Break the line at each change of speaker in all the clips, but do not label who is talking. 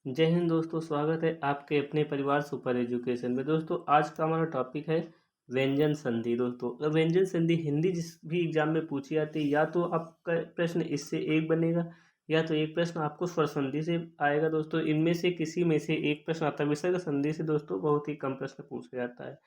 जय हिंद दोस्तों, स्वागत है आपके अपने परिवार सुपर एजुकेशन में। दोस्तों आज का हमारा टॉपिक है व्यंजन संधि। दोस्तों व्यंजन संधि हिंदी जिस भी एग्जाम में पूछी जाती है, या तो आपका प्रश्न इससे एक बनेगा या तो एक प्रश्न आपको स्वर संधि से आएगा। दोस्तों इनमें से किसी में से एक प्रश्न आता है। विसर्ग संधि से दोस्तों बहुत ही कम प्रश्न पूछा जाता है।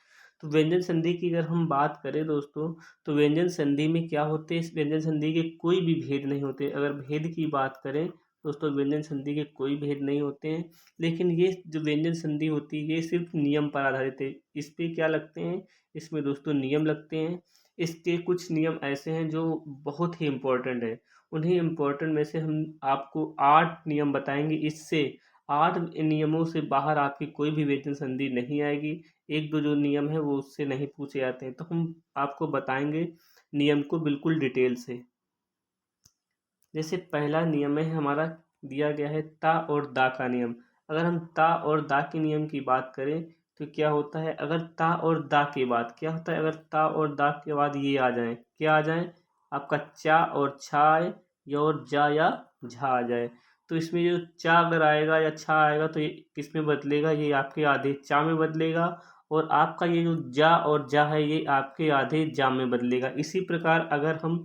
तो व्यंजन संधि की अगर हम बात करें दोस्तों, तो व्यंजन संधि में क्या होते हैं, इस व्यंजन संधि के कोई भी भेद नहीं होते। अगर भेद की बात करें दोस्तों, व्यंजन संधि के कोई भेद नहीं होते हैं। लेकिन ये जो व्यंजन संधि होती है ये सिर्फ नियम पर आधारित है। इस पे क्या लगते हैं, इसमें दोस्तों नियम लगते हैं। इसके कुछ नियम ऐसे हैं जो बहुत ही इम्पोर्टेंट है। उन्हीं इम्पोर्टेंट में से हम आपको 8 नियम बताएंगे। इससे 8 नियमों से बाहर आपकी कोई भी व्यंजन संधि नहीं आएगी। एक दो जो नियम है वो उससे नहीं पूछे जाते हैं, तो हम आपको बताएंगे नियम को बिल्कुल डिटेल से। जैसे पहला नियम है हमारा, दिया गया है ता और दा का नियम। अगर हम ता और दा के नियम की बात करें तो क्या होता है, अगर ता और दा के बाद क्या होता है, अगर ता और दा के बाद ये आ जाए, क्या आ जाए, आपका चा और छा आए, या और जा या झा आ जाए। तो इसमें जो चा अगर आएगा या छा आएगा तो ये किस में बदलेगा, ये आपके आधे चा में बदलेगा। और आपका ये जो जा और जा है ये आपके आधे जा में बदलेगा। इसी प्रकार अगर हम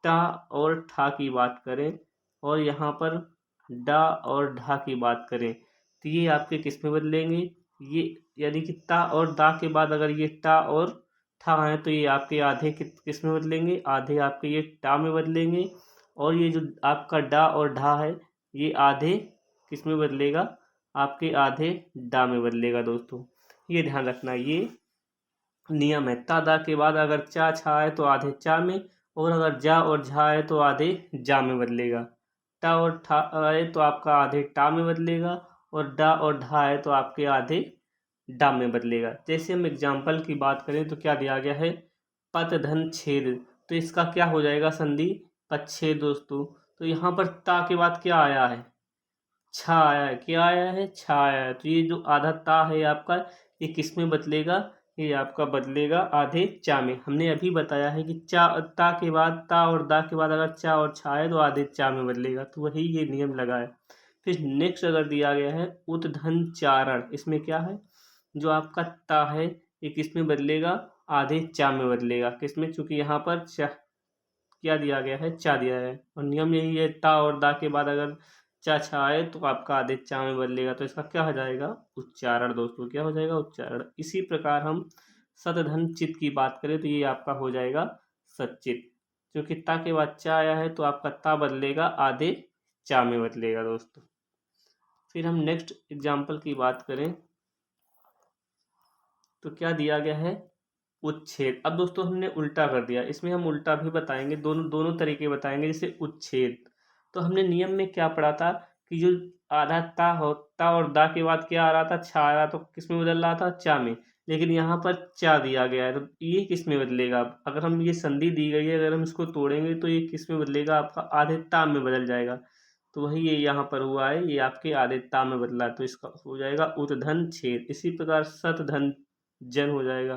टा और ठा की बात करें और यहाँ पर डा और ढा की बात करें तो ये आपके किस में बदलेंगे, ये यानी कि ता और दा के बाद अगर ये टा और ठा है तो ये आपके आधे किस में बदलेंगे, आधे आपके ये टा में बदलेंगे। और ये जो आपका डा और ढा है ये आधे किस में बदलेगा, आपके आधे डा में बदलेगा। दोस्तों ये ध्यान रखना, ये नियम है। ता दा के बाद अगर चा छा है तो आधे चा में, और अगर जा और झा है तो आधे जा में बदलेगा। टा और ठा है तो आपका आधे टा में बदलेगा, और डा और ढा है तो आपके आधे डा में बदलेगा। जैसे हम एग्जाम्पल की बात करें तो क्या दिया गया है, पत धन छेद। तो इसका क्या हो जाएगा संधि, पच्छेद। दोस्तों तो यहाँ पर ता के बाद क्या आया है, छा आया है। क्या आया है, छा आया है। तो ये जो आधा ता है आपका, ये किस में बदलेगा, ये आपका बदलेगा आधे चा में। हमने अभी बताया है कि चा ता के बाद, ता और दा के बाद अगर चा और छा है तो आधे चा में बदलेगा। तो वही ये नियम लगा है। फिर नेक्स्ट अगर दिया गया है उतधन चारण, इसमें क्या है, जो आपका ता है ये किस में बदलेगा, आधे चा में बदलेगा। किस में, चूंकि यहाँ पर चा क्या दिया गया है, चा दिया है। और नियम यही है, ता और दा के बाद अगर चा छा आए तो आपका आधे चा में बदलेगा। तो इसका क्या हो जाएगा, उच्चारण। दोस्तों क्या हो जाएगा, उच्चारण। इसी प्रकार हम सतधन चित की बात करें तो ये आपका हो जाएगा सच्चित। क्योंकि ता के बाद चा आया है तो आपका ता बदलेगा, आधे चा में बदलेगा। दोस्तों फिर हम नेक्स्ट एग्जाम्पल की बात करें तो क्या दिया गया है, उच्छेद। अब दोस्तों हमने उल्टा कर दिया, इसमें हम उल्टा भी बताएंगे, दोनों दोनों तरीके बताएंगे। जैसे उच्छेद, तो हमने नियम में क्या पढ़ा था कि जो आधा ता होता और दा के बाद क्या आ रहा था, छा आ रहा, तो किस में बदल रहा था, चा में। लेकिन यहाँ पर चा दिया गया है तो ये किस में बदलेगा, अगर हम ये संधि दी गई है, अगर हम इसको तोड़ेंगे तो ये किस में बदलेगा, आपका आधे ता में बदल जाएगा। तो वही ये यहाँ पर हुआ है, ये आपके आधे ता में बदला है, तो इसका हो जाएगा उतधन छेद। इसी प्रकार सतधन जन हो जाएगा।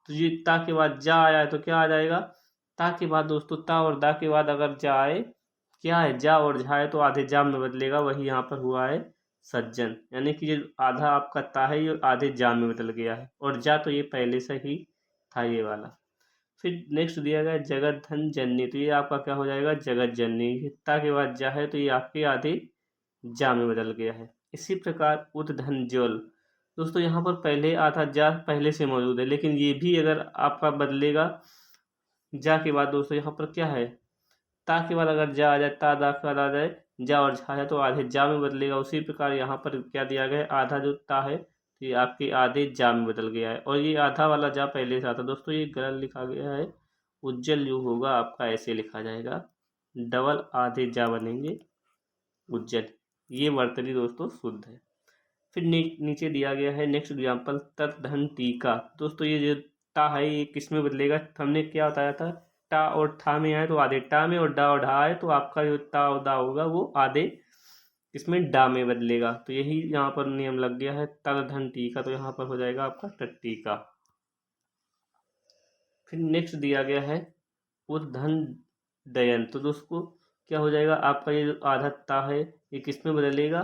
तो ये ता के बाद जा आया है तो क्या आ जाएगा, ता के बाद दोस्तों, ता और दा के बाद अगर जा आए, क्या है, जा और झा है तो आधे जा में बदलेगा। वही यहाँ पर हुआ है सज्जन, यानी कि ये आधा आपका ता है ये आधे जा में बदल गया है, और जा तो ये पहले से ही था ये वाला। फिर नेक्स्ट दिया गया है जगत धन जननी। तो ये आपका क्या हो जाएगा, जगत जननी। ये ता के बाद जा है तो ये आपके आधे जा में बदल गया है। इसी प्रकार उद्धन जल। दोस्तों यहाँ पर पहले आधा जा पहले से मौजूद है, लेकिन ये भी अगर आपका बदलेगा जा के बाद। दोस्तों यहाँ पर क्या है, ता के बाद अगर जा आ जाए, ता दा के बाद आ जाए जा और झा है तो आधे जा में बदलेगा। उसी प्रकार यहाँ पर क्या दिया गया है, आधा जो ता है तो ये आपके आधे जा में बदल गया है, और ये आधा वाला जा पहले से आता। दोस्तों ये गलत लिखा गया है, उज्जवल जो होगा आपका ऐसे लिखा जाएगा, डबल आधे जा बनेंगे उज्जवल। ये वर्तनी दोस्तों शुद्ध है। फिर नीचे दिया गया है नेक्स्ट एग्जाम्पल तत धन टीका। दोस्तों ये जो ता है ये किस में बदलेगा, हमने क्या बताया था, टा और ठा में आए तो आधे टा में, और डा और ढा आए तो आपका जो ता और दा होगा वो आधे इसमें डा में बदलेगा। तो यही यहाँ पर नियम लग गया है, तत धन टीका। तो यहाँ पर हो जाएगा आपका टट्टी का। फिर नेक्स्ट दिया गया है उद्धन डयन। तो दोस्तों क्या हो जाएगा, आपका ये जो आधा ता है ये किस में बदलेगा,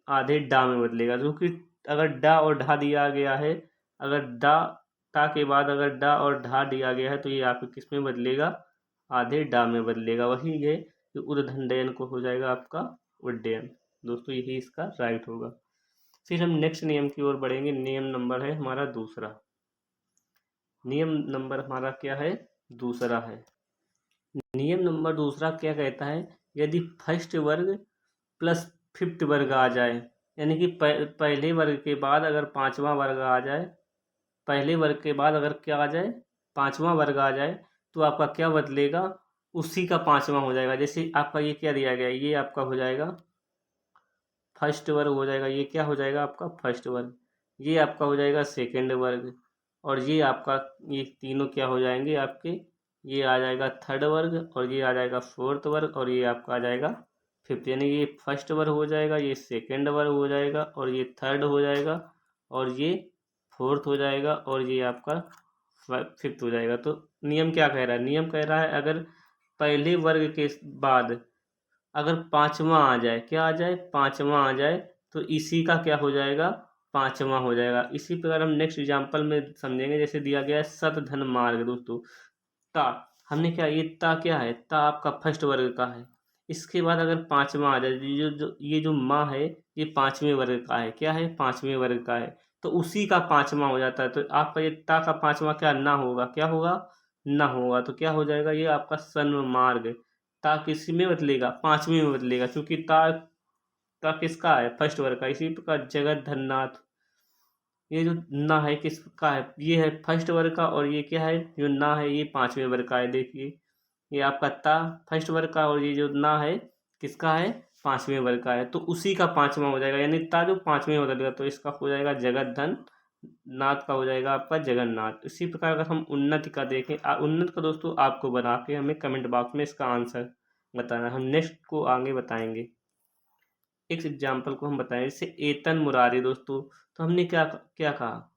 आधे डा में बदलेगा, क्योंकि अगर डा और ढा दिया गया है, अगर डा ता के बाद अगर डा और ढा दिया गया है तो ये आपके किस में बदलेगा, आधे डा में बदलेगा। वही है कि उद्दंडयन को हो जाएगा आपका उड्डयन। दोस्तों यही इसका राइट होगा। फिर हम नेक्स्ट नियम की ओर बढ़ेंगे। नियम नंबर है हमारा दूसरा। नियम नंबर हमारा क्या है, दूसरा है। नियम नंबर दूसरा क्या कहता है, यदि फर्स्ट वर्ग प्लस फिफ्थ वर्ग आ जाए, यानी कि पहले वर्ग के बाद अगर पांचवा वर्ग आ जाए, पहले वर्ग के बाद अगर क्या आ जाए, पांचवा वर्ग आ जाए, तो आपका क्या बदलेगा, उसी का पांचवा हो जाएगा। जैसे आपका ये क्या दिया गया, ये आपका हो जाएगा फर्स्ट वर्ग हो जाएगा, ये क्या हो जाएगा आपका फर्स्ट वर्ग, ये आपका हो जाएगा सेकेंड वर्ग, और ये आपका, ये तीनों क्या हो जाएंगे आपके, ये आ जाएगा थर्ड वर्ग, और ये आ जाएगा फोर्थ वर्ग, और ये आपका आ जाएगा फिफ्थ। यानी ये फर्स्ट वर्ग हो जाएगा, ये सेकेंड वर्ग हो जाएगा, और ये थर्ड हो जाएगा, और ये फोर्थ हो जाएगा, और ये आपका फिफ्थ हो जाएगा। तो नियम क्या कह रहा है, नियम कह रहा है अगर पहले वर्ग के बाद अगर पांचवा आ जाए, क्या आ जाए, पांचवा आ जाए, तो इसी का क्या हो जाएगा, पांचवा हो जाएगा। इसी प्रकार हम नेक्स्ट एग्जांपल में समझेंगे। जैसे दिया गया है शतधन मार्ग। दोस्तों ता, हमने क्या, ये ता क्या है, ता आपका फर्स्ट वर्ग का है। इसके बाद अगर पांचवा आ जाए, ये जो माँ है, ये पांचवें वर्ग का है, क्या है, पांचवें वर्ग का है, तो उसी का पांचवा हो जाता है। तो आपका ये ता का पांचवा क्या ना होगा, क्या होगा, ना होगा। तो क्या हो जाएगा, ये आपका सन्मार्ग। ता किस में बदलेगा, पांचवें में बदलेगा, क्योंकि ता ता किसका है, फर्स्ट वर्ग का। इसी प्रकार जगत धननाथ, ये जो ना है किसका है, ये है फर्स्ट वर्ग का, और ये क्या है, जो ना है ये पांचवें वर्ग का है। देखिए ये आपका ता फर्स्ट वर्ग का, और ये जो ना है किसका है, पांचवें वर्ग का है, तो उसी का पांचवा हो जाएगा। यानी ता जो पांचवें हो जाएगा, तो इसका हो जाएगा जगत धन नाथ का हो जाएगा आपका जगन्नाथ। इसी प्रकार अगर हम उन्नति का देखें, उन्नत का दोस्तों आपको बना के हमें कमेंट बॉक्स में इसका आंसर बताना, हम नेक्स्ट को आगे बताएंगे। एक एग्जाम्पल को हम बताएं, जैसे एतन मुरारी। दोस्तों तो हमने क्या क्या कहा,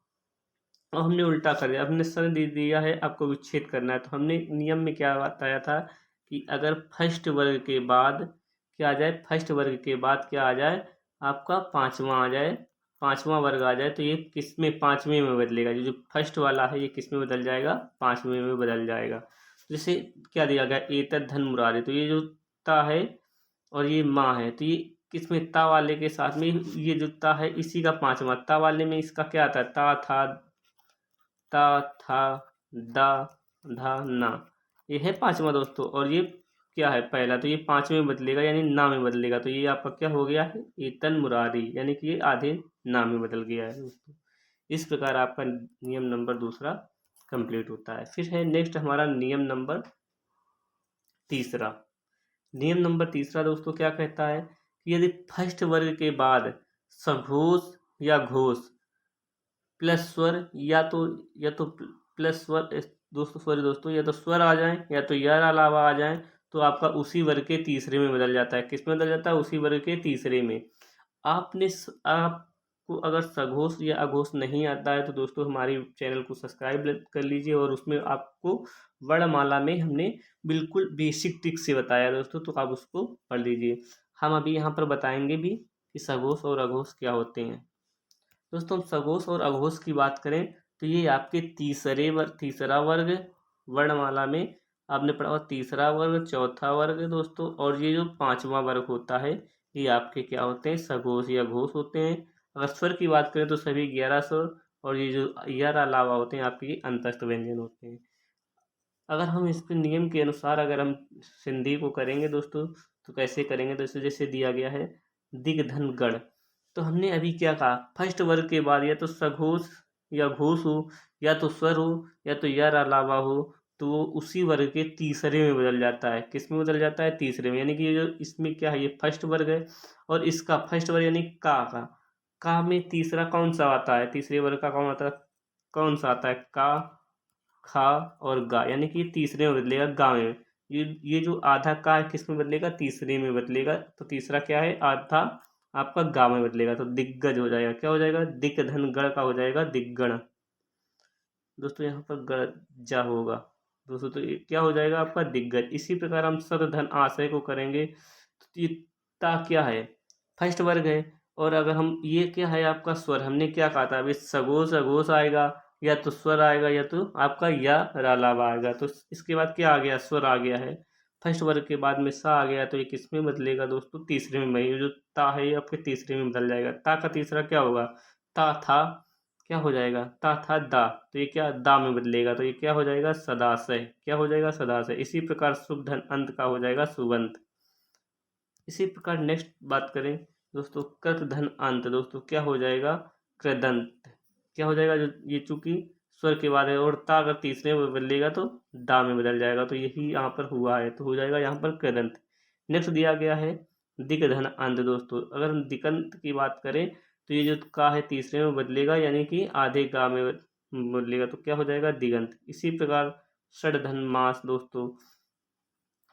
और हमने उल्टा कर दिया, हमने सर दे दिया है, आपको विच्छेद करना है। तो हमने नियम में क्या बताया था कि अगर फर्स्ट वर्ग के बाद क्या आ जाए, फर्स्ट वर्ग के बाद क्या आ जाए, आपका पांचवा आ जाए, पांचवा वर्ग आ जाए, तो ये किस में, पांचवें में बदलेगा। जो जो फर्स्ट वाला है ये किस में बदल जाएगा, पांचवें में बदल जाएगा। जैसे क्या दिया गया, एतद धन मुरारी, तो ये जो ता है और ये माँ है, तो ये किसमें, ता वाले के साथ में ये जो ता है इसी का पांचवा, ता वाले में इसका क्या आता है, ता था, ता था, दा धा ना, ये है पांचवा दोस्तों। और ये क्या है पहला, तो ये पांचवें में बदलेगा, यानी ना में बदलेगा। तो ये आपका क्या हो गया है, एतन मुरारी, यानी कि ये आधे ना में बदल गया है दोस्तों। इस प्रकार आपका नियम नंबर दूसरा कंप्लीट होता है। फिर है नेक्स्ट हमारा नियम नंबर तीसरा। नियम नंबर तीसरा दोस्तों क्या कहता है कि यदि फर्स्ट वर्ग के बाद सघोष या घोष प्लस स्वर, या तो प्लस स्वर, दोस्तों सॉरी दोस्तों, या तो स्वर आ जाए या तो यर अलावा आ जाए, तो आपका उसी वर्ग के तीसरे में बदल जाता है। किस में बदल जाता है, उसी वर्ग के तीसरे में। आपको अगर सघोष या अघोष नहीं आता है तो दोस्तों हमारी चैनल को सब्सक्राइब कर लीजिए, और उसमें आपको वर्णमाला में हमने बिल्कुल बेसिक ट्रिक से बताया दोस्तों, तो आप उसको पढ़ लीजिए। हम अभी यहाँ पर बताएंगे भी कि सघोष और अघोष क्या होते हैं। दोस्तों हम सघोष और अघोष की बात करें तो ये आपके तीसरा वर्ग वर्णमाला में आपने पढ़ा हुआ, तीसरा वर्ग, चौथा वर्ग दोस्तों, और ये जो पांचवा वर्ग होता है ये आपके क्या होते हैं, सघोष या घोष होते हैं। अगर स्वर की बात करें तो सभी 11 स्वर, और ये जो यर अलावा होते हैं आपके ये अंतस्थ व्यंजन होते हैं। अगर हम इसके नियम के अनुसार अगर हम सिंधी को करेंगे दोस्तों, तो कैसे करेंगे, दोस्तों जैसे दिया गया है दिग धन गढ़। तो हमने अभी क्या कहा, फर्स्ट वर्ग के बाद या तो सघोष या घोष हो, या तो स्वर हो, या तो यर अलावा हो, तो वो उसी वर्ग के तीसरे में बदल जाता है। किस में बदल जाता है, तीसरे में। यानी कि ये जो इसमें क्या है, ये फर्स्ट वर्ग है, और इसका फर्स्ट वर्ग यानी का में तीसरा कौन सा आता है, तीसरे वर्ग का कौन आता है, कौन सा आता है, का, खा और गा, यानी कि तीसरे में बदलेगा, गा में। ये जो आधा का है किस में बदलेगा, तीसरे में बदलेगा। तो तीसरा क्या है, आधा आपका गा में बदलेगा, तो दिग्गज हो जाएगा। क्या हो जाएगा, दिक धन गण का हो जाएगा दिग्गण। दोस्तों यहाँ पर गजा होगा दोस्तों, तो ये क्या हो जाएगा आपका दिग्गज। इसी प्रकार हम सत धन आशय को करेंगे, तो ये ता क्या है, फर्स्ट वर्ग है, और अगर हम ये क्या है आपका स्वर, हमने क्या कहा था अभी, सगोश अघोष आएगा, या तो स्वर आएगा या तो आपका या रालाव आएगा। तो इसके बाद क्या आ गया, स्वर आ गया है। फर्स्ट वर्ग के बाद में सा आ गया, तो ये किस में बदलेगा दोस्तों, तीसरे में। ये जो ता है ये आपके तीसरे में बदल जाएगा। ता का तीसरा क्या होगा, ता था, क्या हो जाएगा, ता था दा, तो ये क्या दा में बदलेगा, तो ये क्या हो जाएगा, सदाशय। क्या हो जाएगा, सदाशय। इसी प्रकार शुभ धन अंत का हो जाएगा सुबंत। इसी प्रकार नेक्स्ट बात करें दोस्तों, कृत धन अंत दोस्तों क्या हो जाएगा, कृदंत। क्या हो जाएगा, जो ये चूंकि स्वर के बाद है और ता अगर तीसरे में बदलेगा तो दा में बदल जाएगा, तो यही यहाँ पर हुआ है, तो हो जाएगा यहाँ पर कृदंत। नेक्स्ट दिया गया है दिक धन अंत दोस्तों। अगर हम दिकंत की बात करें तो ये जो का है तीसरे में बदलेगा, यानी कि आधे का में बदलेगा, तो क्या हो जाएगा, दिगंत। इसी प्रकार षड धन मास दोस्तों,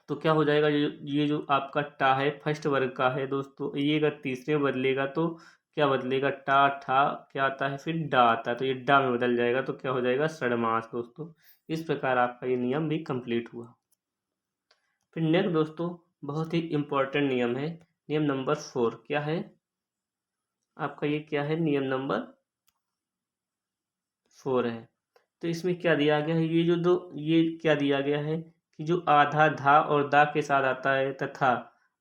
तो क्या हो जाएगा, ये जो आपका टा है फर्स्ट वर्ग का है दोस्तों, ये अगर तीसरे में बदलेगा तो क्या बदलेगा, टा ठा क्या आता है, फिर डा आता है, तो ये डा में बदल जाएगा, तो क्या हो जाएगा, षडमास दोस्तों। इस प्रकार आपका ये नियम भी कंप्लीट हुआ। फिर नेक्स्ट दोस्तों बहुत ही इंपॉर्टेंट नियम है, नियम नंबर 4 क्या है आपका, ये क्या है, नियम नंबर 4 है। तो इसमें क्या दिया गया है, ये जो दो, ये क्या दिया गया है कि जो आधा धा और दा के साथ आता है, तथा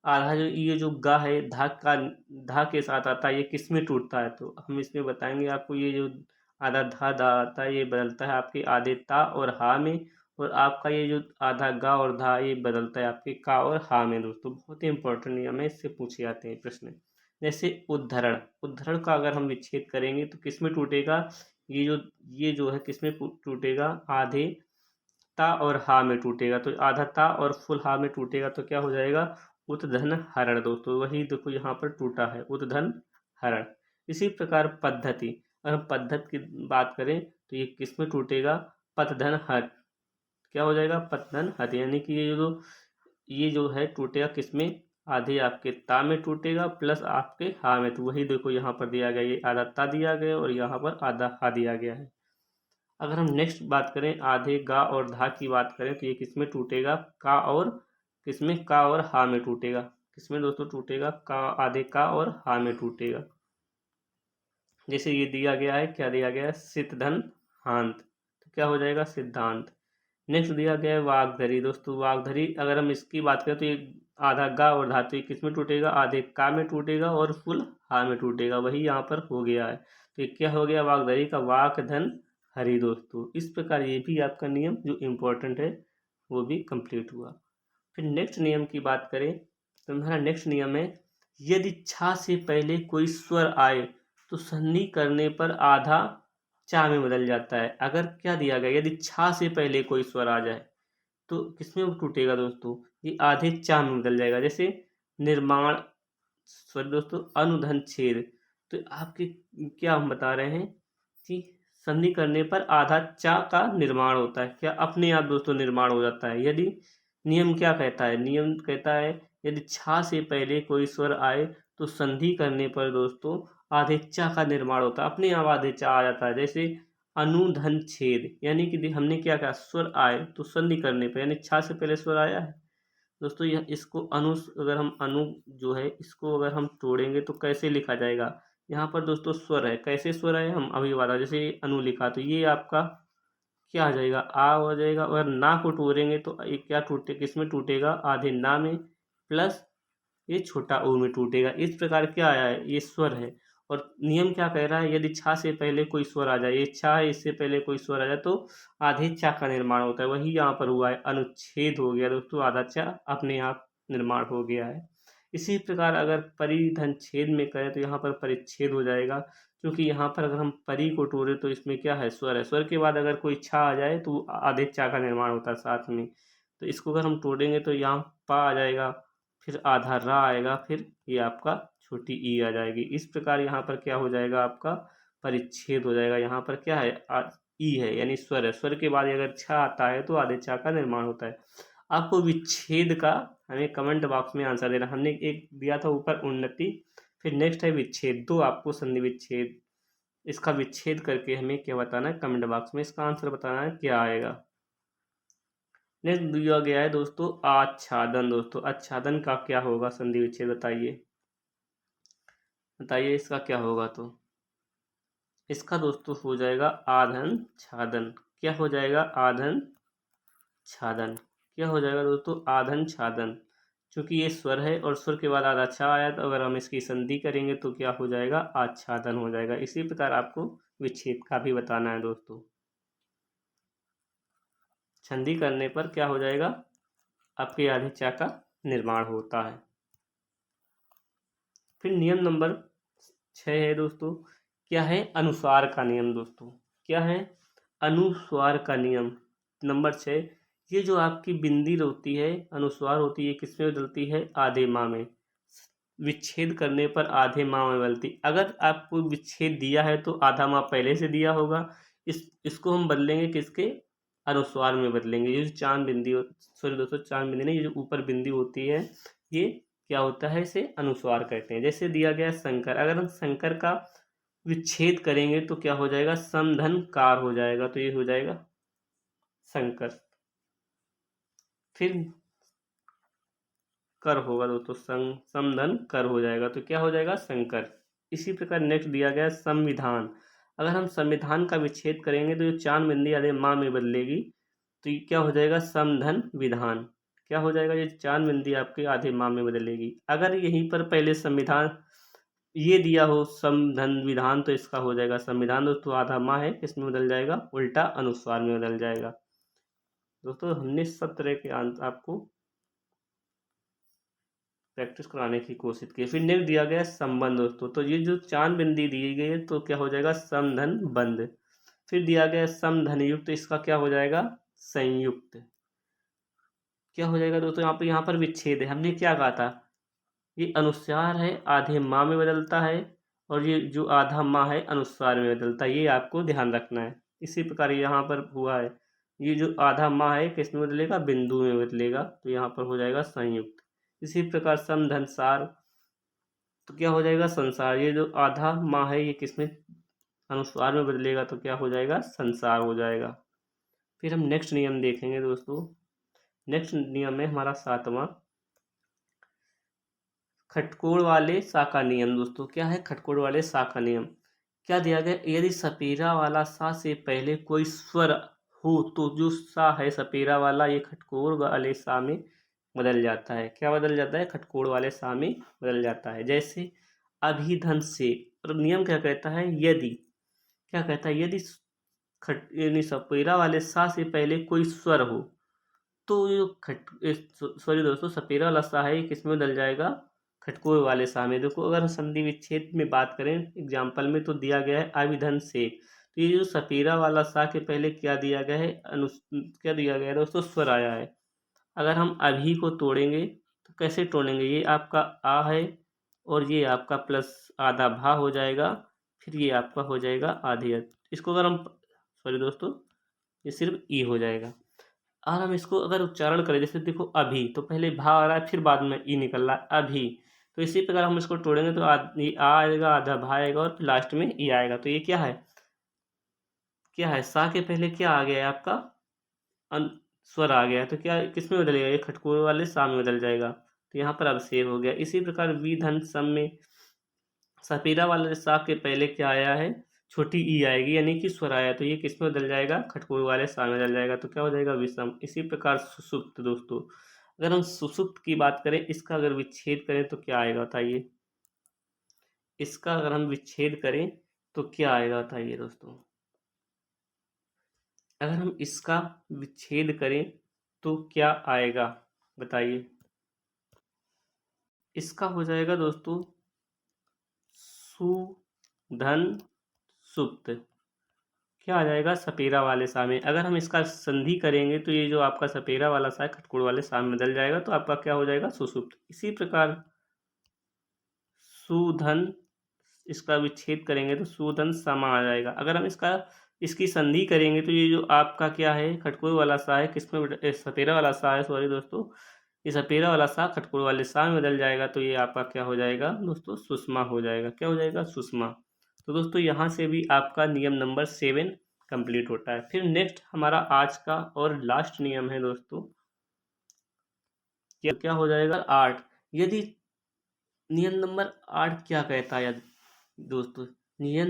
आधा जो ये जो गा है धा के साथ आता है, ये किस में टूटता है, तो हम इसमें बताएंगे आपको। ये जो आधा धा दा आता है ये बदलता है आपके आधे ता और हा में, और आपका ये जो आधा गा और धा ये बदलता है आपके का और हा में दोस्तों। बहुत ही इंपॉर्टेंट नियम है, इससे पूछे जाते हैं प्रश्न। जैसे उद्धरण, उद्धरण का अगर हम विच्छेद करेंगे तो किस में टूटेगा, ये जो है किसमें टूटेगा, आधे ता और हा में टूटेगा, तो आधा ता और फुल हा में टूटेगा, तो क्या हो जाएगा, उतधन हरण दोस्तों। वही देखो यहाँ पर टूटा है, उतधन हरण। इसी प्रकार पद्धति, अगर हम पद्धति की बात करें तो ये किसमें टूटेगा, पतधन हट। क्या हो जाएगा, पतधन हट, यानी कि ये जो है टूटेगा किसमें, आधे आपके ता में टूटेगा प्लस आपके हा में। तो वही देखो यहाँ पर दिया गया, ये आधा ता दिया गया और यहाँ पर आधा हा दिया गया है। अगर हम नेक्स्ट बात करें आधे गा और धा की बात करें तो ये किसमें टूटेगा, का और किसमें, का और हा में टूटेगा। किसमें दोस्तों टूटेगा, का, आधे का और हा में टूटेगा। जैसे ये दिया गया है, क्या दिया गया है, सिद्धन हांत, तो क्या हो जाएगा, सिद्धांत। नेक्स्ट दिया गया है वागधरी दोस्तों। वागधरी अगर हम इसकी बात करें तो ये आधा गा और धातु ये किस में टूटेगा, आधे का में टूटेगा और फुल हा में टूटेगा, वही यहाँ पर हो गया है। तो ये क्या हो गया, वागधरी का वाक धन हरि दोस्तों। इस प्रकार ये भी आपका नियम जो इम्पोर्टेंट है वो भी कंप्लीट हुआ। फिर नेक्स्ट नियम की बात करें तो हमारा नेक्स्ट नियम है, यदि छा से पहले कोई स्वर आए तो संधि करने पर आधा चा में बदल जाता है। अगर क्या दिया गया, यदि छा से पहले कोई स्वर आ जाए तो किसमें वो टूटेगा दोस्तों, ये आधे चा में बदल जाएगा। जैसे निर्माण, सॉरी दोस्तों, अनुधन छेद। तो आपके क्या हम बता रहे हैं कि संधि करने पर आधा चा का निर्माण होता है, क्या अपने आप दोस्तों निर्माण हो जाता है। यदि नियम क्या कहता है, नियम कहता है यदि छा से पहले कोई स्वर आए तो संधि करने पर दोस्तों आधे चा का निर्माण होता है, अपने आप आधे चा आ जाता है। जैसे अनुधन छेद, यानी कि हमने क्या कहा, स्वर आए तो संधि करने पर, यानी छा से पहले स्वर आया है दोस्तों, यह इसको अगर हम अनु जो है इसको अगर हम तोड़ेंगे तो कैसे लिखा जाएगा। यहाँ पर दोस्तों स्वर है, कैसे स्वर है हम अभी बता, जैसे अनु लिखा तो ये आपका क्या आ जाएगा, आ हो जाएगा। अगर ना को तोड़ेंगे तो ये क्या टूटे, किस में टूटेगा, आधे ना में प्लस ये छोटा ऊ में टूटेगा। इस प्रकार क्या आया है, ये स्वर है। और नियम क्या कह रहा है, यदि छा से पहले कोई स्वर आ जाए, ये छा है इससे पहले कोई स्वर आ जाए तो आधे चा का निर्माण होता है, वही यहाँ पर हुआ है, अनुच्छेद हो गया दोस्तों, आधा चा अपने आप निर्माण हो गया है। इसी प्रकार अगर परिधन छेद में करें तो यहाँ पर परिच्छेद हो जाएगा, क्योंकि यहाँ पर अगर हम परी को तोड़े तो इसमें क्या है, स्वर है, स्वर के बाद अगर कोई छा आ जाए तो आधे चा का निर्माण होता है साथ में। तो इसको अगर हम तोड़ेंगे तो यहाँ पा आ जाएगा, फिर आधा रा आएगा, फिर ये आपका छोटी ई आ जाएगी। इस प्रकार यहाँ पर क्या हो जाएगा, आपका परिच्छेद हो जाएगा। यहाँ पर क्या है, ई है यानी स्वर है, स्वर के बाद अगर छा आता है तो आधे चा का निर्माण होता है। आपको विच्छेद का हमें कमेंट बॉक्स में आंसर देना। हमने एक दिया था ऊपर उन्नति, फिर नेक्स्ट है विच्छेद, दो आपको संधि विच्छेद, इसका विच्छेद करके हमें क्या बताना है, कमेंट बॉक्स में इसका आंसर बताना है क्या आएगा। नेक्स्ट दिया गया है दोस्तों आच्छादन। दोस्तों आच्छादन का क्या होगा, संधि विच्छेद बताइए। बताइए इसका क्या होगा। तो इसका दोस्तों हो जाएगा आधन छादन। क्या हो जाएगा? आधन छादन। क्या हो जाएगा दोस्तों? आधन छादन। क्योंकि ये स्वर है और स्वर के बाद आधा छा आया, तो अगर हम इसकी संधि करेंगे तो क्या हो जाएगा? आच्छादन हो जाएगा। इसी प्रकार आपको विच्छेद का भी बताना है दोस्तों। संधि करने पर क्या हो जाएगा? आपके आधे चा का निर्माण होता है। फिर नियम नंबर 6 है दोस्तों। क्या है? अनुस्वार का नियम दोस्तों। क्या है? अनुस्वार का नियम नंबर 6। ये जो आपकी बिंदी होती है, अनुस्वार होती है, किसमें बदलती है? आधे माँ में। विच्छेद करने पर आधे माह में बदलती। अगर आपको विच्छेद दिया है तो आधा माह पहले से दिया होगा। इसको हम बदलेंगे किसके? अनुस्वार में बदलेंगे। ये जो चांद बिंदी, सॉरी दोस्तों, चांद बिंदी नहीं, ये जो ऊपर बिंदी होती है, ये क्या होता है? इसे अनुस्वार कहते हैं। जैसे दिया गया है शंकर, अगर हम शंकर का विच्छेद करेंगे तो क्या हो जाएगा? समधन कार हो जाएगा, तो ये हो जाएगा शंकर। फिर कर होगा दोस्तों, समधन कर हो जाएगा, तो क्या हो जाएगा? शंकर। इसी प्रकार नेक्स्ट दिया गया है संविधान। अगर हम संविधान का विच्छेद करेंगे तो ये चांद बिंदी आधे माँ में बदलेगी, तो ये क्या हो जाएगा? समधन विधान। क्या हो जाएगा? ये चांद बिंदी आपके आधे माँ में बदलेगी। अगर यहीं पर पहले संविधान ये दिया हो समधन विधान, तो इसका हो जाएगा संविधान दोस्तों, आधा माँ है, किसमें बदल जाएगा? उल्टा अनुस्वार में बदल जाएगा। दोस्तों हमने सब तरह के आपको प्रैक्टिस कराने की कोशिश की। फिर नेक्स्ट दिया गया संबंध दोस्तों। तो ये जो चांद बिंदी दी गई है, तो क्या हो जाएगा? समधन बंध। फिर दिया गया समधन युक्त, तो इसका क्या हो जाएगा? संयुक्त। क्या हो जाएगा दोस्तों? यहाँ पर विच्छेद है। हमने क्या कहा था? ये अनुस्वार है, आधे माँ में बदलता है, और ये जो आधा माँ है अनुस्वार में बदलता है। ये आपको ध्यान रखना है। इसी प्रकार यहाँ पर हुआ है, ये जो आधा माँ है किसमें बदलेगा? बिंदु में बदलेगा, तो यहाँ पर हो जाएगा संयुक्त। इसी प्रकार समधनसार, तो क्या हो जाएगा? संसार। ये जो आधा माँ है ये किसमें अनुस्वार में बदलेगा, तो क्या हो जाएगा? संसार हो जाएगा। फिर हम नेक्स्ट नियम देखेंगे दोस्तों। नेक्स्ट नियम है हमारा 7वां, खटकोड़ वाले सा का नियम दोस्तों। क्या है? खटकोड़ वाले सा का नियम। क्या दिया गया? यदि सपेरा वाला सा से पहले कोई स्वर हो तो जो सा है सपेरा वाला, ये खटकोड़ वाले सा में बदल जाता है। क्या बदल जाता है? खटकोड़ वाले सा में बदल जाता है। जैसे अभिधन से। और नियम क्या कहता है? यदि, क्या कहता है? यदि खट यानी सपेरा वाले सा से पहले कोई स्वर हो, तो ये खट सॉरी दोस्तों, सपेरा वाला सा है ये किस में बदल जाएगा? खटकोर वाले सा में। देखो अगर संधि विच्छेद में बात करें एग्जाम्पल में, तो दिया गया है अभिधन से। तो ये जो सपेरा वाला सा के पहले क्या दिया गया है? क्या दिया गया है दोस्तों? स्वर आया है। अगर हम अभी को तोड़ेंगे तो कैसे तोड़ेंगे? ये आपका आ है, और ये आपका प्लस आधा भा हो जाएगा, फिर ये आपका हो जाएगा आधी अ। इसको अगर हम, सॉरी दोस्तों, ये सिर्फ ई हो जाएगा। और हम इसको अगर उच्चारण करें, जैसे देखो अभी, तो पहले भा आ रहा है, फिर बाद में ई निकल रहा है, अभी। तो इसी प्रकार हम इसको तोड़ेंगे तो ये आ आएगा, आधा भा आएगा, और फिर लास्ट में ई आएगा। तो ये क्या है? क्या है? सा के पहले क्या आ गया है आपका? स्वर आ गया है, तो क्या किस में बदलेगा? ये खटकोर वाले सा में बदल जाएगा, तो यहाँ पर अब सेव हो गया। इसी प्रकार वी धन सम में सपेरा वाले सा के पहले क्या आया है? छोटी ई आएगी, यानी कि स्वर आया, तो ये किस में बदल जाएगा? खटकोर वाले सा में बदल जाएगा, तो क्या हो जाएगा? विषम। इसी प्रकार सुसुप्त दोस्तों। अगर हम सुसुप्त की बात करें, इसका अगर विच्छेद करें तो क्या आएगा बताइए? इसका अगर हम विच्छेद करें तो क्या आएगा बताइए दोस्तों? अगर हम इसका विच्छेद करें तो क्या आएगा बताइए? इसका हो जाएगा दोस्तों सुधन सुप्त। क्या आ जाएगा? सपेरा वाले सा में। अगर हम इसका संधि करेंगे तो ये जो आपका सपेरा वाला सा है खटकोड़ वाले सा में बदल जाएगा, तो आपका क्या हो जाएगा? सुसुप्त। इसी प्रकार सुधन, इसका विच्छेद करेंगे तो सुधन समा आ जाएगा। अगर हम इसकी संधि करेंगे तो ये जो आपका क्या है? खटकोड़ वाला सा है किसमें सपेरा वाला सा है, सॉरी दोस्तों, ये सपेरा वाला सा खटकोड़ वाले सा में बदल जाएगा, तो ये आपका क्या हो जाएगा दोस्तों? सुषमा हो जाएगा। क्या हो जाएगा? सुषमा। तो दोस्तों यहाँ से भी आपका नियम नंबर 7 कंप्लीट होता है। फिर नेक्स्ट हमारा आज का और लास्ट नियम है दोस्तों, क्या क्या हो जाएगा? 8। यदि नियम नंबर 8 क्या कहता है? दोस्तों नियम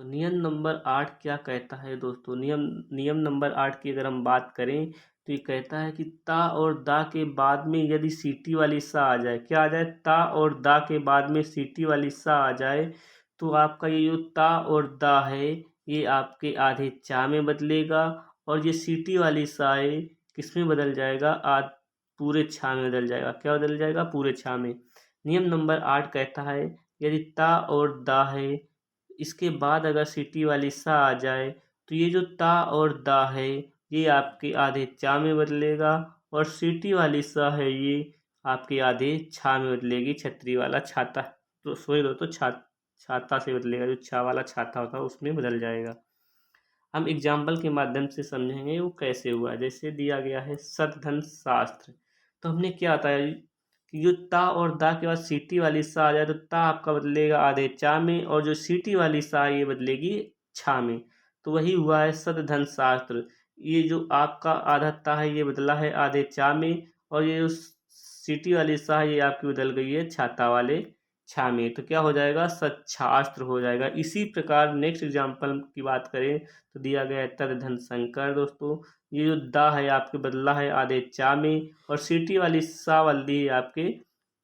नियम नंबर 8 क्या कहता है दोस्तों? नियम नियम नंबर 8 की अगर हम बात करें तो ये कहता है कि ता और दा के बाद में यदि सीटी वाली सा आ जाए, क्या आ जाए? ता और दा के बाद में सीटी वाली सा आ जाए तो आपका ये जो ता और दा है ये आपके आधे चा में बदलेगा, और ये सीटी वाली सा है किस में बदल जाएगा? पूरे छा में बदल जाएगा। क्या बदल जाएगा? पूरे छा में। नियम नंबर 8 कहता है यदि ता और दा है इसके बाद अगर सीटी वाली सा आ जाए तो ये जो ता और दा है ये आपके आधे चा में बदलेगा, और सीटी वाली सा है ये आपके आधे छा में बदलेगी। छतरी वाला छाता, तो सोई दो तो छाता से बदलेगा, जो छा वाला छाता होता है उसमें बदल जाएगा। हम एग्जाम्पल के माध्यम से समझेंगे वो कैसे हुआ। जैसे दिया गया है शतधन शास्त्र, तो हमने क्या बताया कि जो ता और दा के बाद सीटी वाली सा आ जाए तो ता आपका बदलेगा आधे चा में, और जो सीटी वाली सा ये बदलेगी छा में। तो वही हुआ है शतधन शास्त्र। ये जो आपका आधा ता है ये बदला है आधे चा में, और ये जो सीटी वाली सा है ये आपकी बदल गई है छाता वाले छा में। तो क्या हो जाएगा? सच्छास्त्र हो जाएगा। इसी प्रकार नेक्स्ट एग्जाम्पल की बात करें तो दिया गया है तदधन शंकर। दोस्तों ये जो दा है आपके बदला है आधे चा में, और सीटी वाली सा वाली है आपके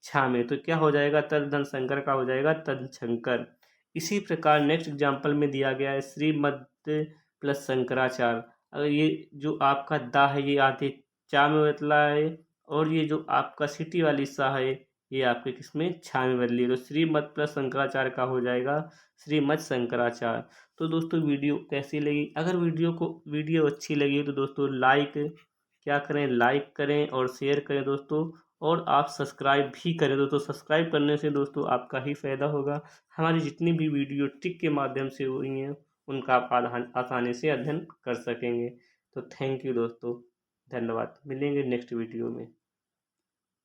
छा में। तो क्या हो जाएगा? तदधन शंकर का हो जाएगा तद शंकर। इसी प्रकार नेक्स्ट एग्जाम्पल में दिया गया है श्रीमद प्लस शंकराचार्य। अगर ये जो आपका दा है ये आधे चा में बदला है, और ये जो आपका सिटी वाली सा है ये आपके किसमें? छा में बदली है। तो श्रीमद प्लस शंकराचार्य का हो जाएगा श्रीमद शंकराचार्य। तो दोस्तों वीडियो कैसी लगी? अगर वीडियो अच्छी लगी तो दोस्तों लाइक क्या करें? लाइक करें और शेयर करें दोस्तों, और आप सब्सक्राइब भी करें दोस्तों। सब्सक्राइब करने से दोस्तों आपका ही फायदा होगा। हमारी जितनी भी वीडियो ट्रिक के माध्यम से हुई हैं उनका आप आसानी से अध्ययन कर सकेंगे। तो थैंक यू दोस्तों, धन्यवाद। मिलेंगे नेक्स्ट वीडियो में।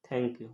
Thank you.